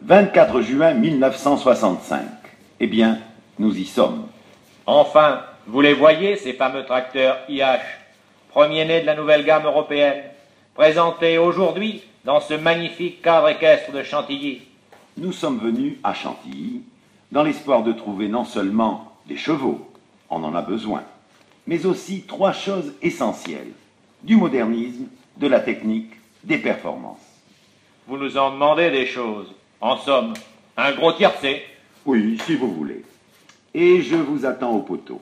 24 juin 1965. Eh bien, nous y sommes. Enfin, vous les voyez, ces fameux tracteurs IH, premiers-nés de la nouvelle gamme européenne, présentés aujourd'hui dans ce magnifique cadre équestre de Chantilly. Nous sommes venus à Chantilly dans l'espoir de trouver non seulement des chevaux, on en a besoin, mais aussi trois choses essentielles: du modernisme, de la technique, des performances. Vous nous en demandez des choses. En somme, un gros tiercé. Oui, si vous voulez. Et je vous attends au poteau.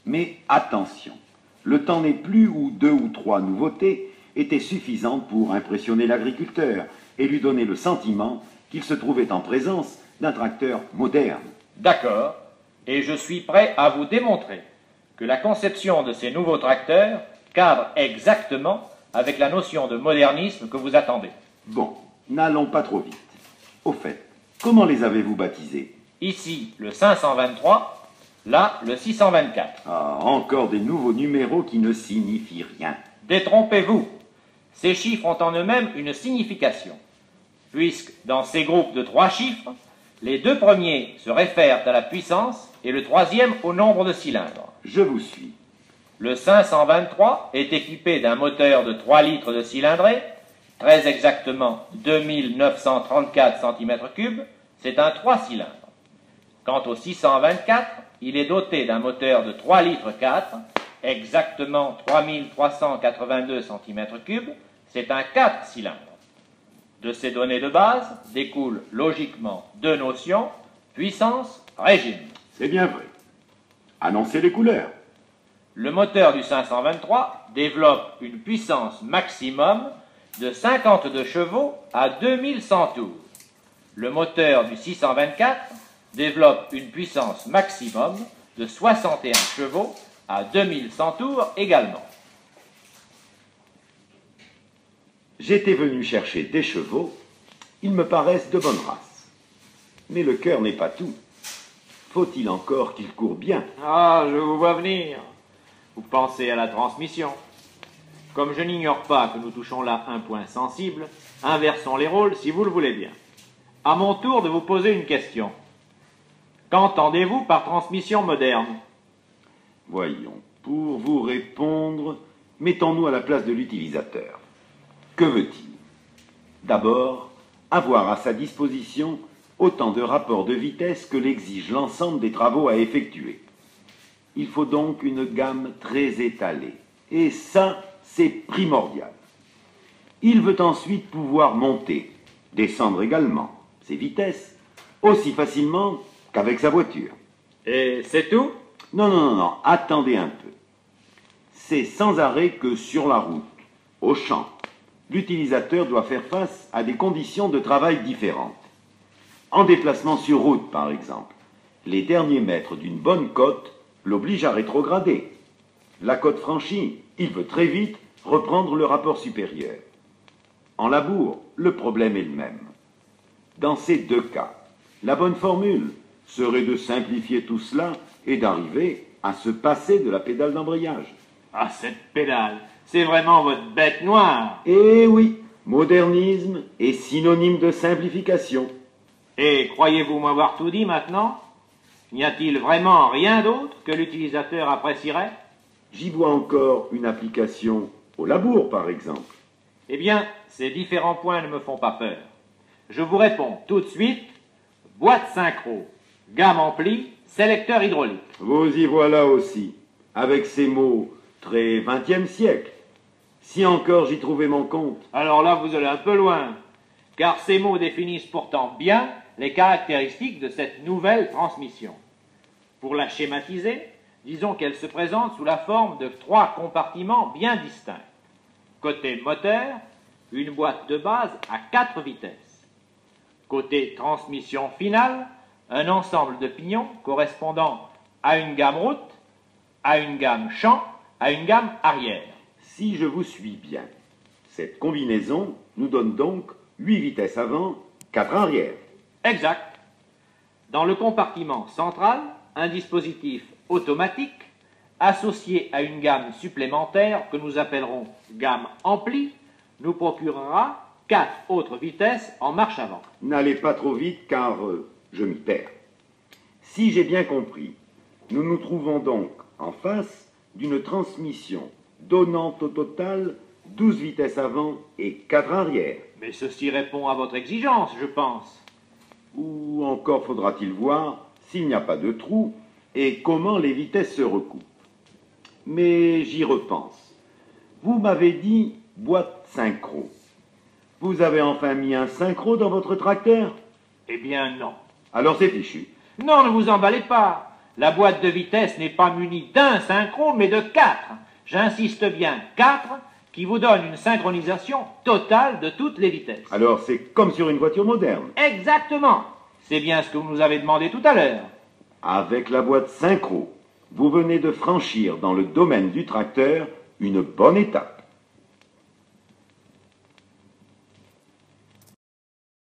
Mais attention, le temps n'est plus où 2 ou 3 nouveautés étaient suffisantes pour impressionner l'agriculteur et lui donner le sentiment qu'il se trouvait en présence d'un tracteur moderne. D'accord. Et je suis prêt à vous démontrer que la conception de ces nouveaux tracteurs cadre exactement avec la notion de modernisme que vous attendez. Bon, n'allons pas trop vite. Au fait, comment les avez-vous baptisés? Ici, le 523, là, le 624. Ah, encore des nouveaux numéros qui ne signifient rien. Détrompez-vous. Ces chiffres ont en eux-mêmes une signification, puisque dans ces groupes de 3 chiffres, les 2 premiers se réfèrent à la puissance et le 3e au nombre de cylindres. Je vous suis. Le 523 est équipé d'un moteur de 3 litres de cylindrée, très exactement 2934 cm3, c'est un 3 cylindres. Quant au 624, il est doté d'un moteur de 3 litres 4, exactement 3382 cm3, c'est un 4 cylindres. De ces données de base découlent logiquement 2 notions, puissance, régime. C'est bien vrai. Annoncez les couleurs. Le moteur du 523 développe une puissance maximum de 52 chevaux à 2100 tours. Le moteur du 624 développe une puissance maximum de 61 chevaux à 2100 tours également. J'étais venu chercher des chevaux, ils me paraissent de bonne race. Mais le cœur n'est pas tout. Faut-il encore qu'ils courent bien? Ah, je vous vois venir. Vous pensez à la transmission. Comme je n'ignore pas que nous touchons là un point sensible, inversons les rôles si vous le voulez bien. À mon tour de vous poser une question. Qu'entendez-vous par transmission moderne? Voyons, pour vous répondre, mettons-nous à la place de l'utilisateur. Que veut-il? D'abord, avoir à sa disposition autant de rapports de vitesse que l'exige l'ensemble des travaux à effectuer. Il faut donc une gamme très étalée. Et ça, c'est primordial. Il veut ensuite pouvoir monter, descendre également, ses vitesses, aussi facilement qu'avec sa voiture. Et c'est tout? Non, attendez un peu. C'est sans arrêt que sur la route, au champ, l'utilisateur doit faire face à des conditions de travail différentes. En déplacement sur route, par exemple, les derniers mètres d'une bonne côte l'obligent à rétrograder. La côte franchie, il veut très vite reprendre le rapport supérieur. En labour, le problème est le même. Dans ces 2 cas, la bonne formule serait de simplifier tout cela et d'arriver à se passer de la pédale d'embrayage. Ah, cette pédale, c'est vraiment votre bête noire. Eh oui, modernisme est synonyme de simplification. Et croyez-vous m'avoir tout dit maintenant? N'y a-t-il vraiment rien d'autre que l'utilisateur apprécierait? J'y vois encore une application au labour, par exemple. Eh bien, ces différents points ne me font pas peur. Je vous réponds tout de suite, boîte synchro, gamme amplie, sélecteur hydraulique. Vous y voilà aussi, avec ces mots très 20e siècle. Si encore j'y trouvais mon compte. Alors là, vous allez un peu loin, car ces mots définissent pourtant bien les caractéristiques de cette nouvelle transmission. Pour la schématiser, disons qu'elle se présente sous la forme de 3 compartiments bien distincts. Côté moteur, une boîte de base à 4 vitesses. Côté transmission finale, un ensemble de pignons correspondant à une gamme route, à une gamme champ, à une gamme arrière. Si je vous suis bien, cette combinaison nous donne donc 8 vitesses avant, 4 arrière. Exact. Dans le compartiment central, un dispositif automatique associé à une gamme supplémentaire que nous appellerons gamme amplie nous procurera 4 autres vitesses en marche avant. N'allez pas trop vite car je m'y perds. Si j'ai bien compris, nous nous trouvons donc en face d'une transmission donnant au total 12 vitesses avant et 4 arrière. Mais ceci répond à votre exigence, je pense. Ou encore faudra-t-il voir s'il n'y a pas de trou et comment les vitesses se recoupent. Mais j'y repense. Vous m'avez dit boîte synchro. Vous avez enfin mis un synchro dans votre tracteur? Eh bien non. Alors c'est fichu. Non, ne vous emballez pas. La boîte de vitesse n'est pas munie d'un synchro, mais de 4. J'insiste bien, 4, qui vous donne une synchronisation totale de toutes les vitesses. Alors c'est comme sur une voiture moderne. Exactement. C'est bien ce que vous nous avez demandé tout à l'heure. Avec la boîte synchro, vous venez de franchir dans le domaine du tracteur une bonne étape.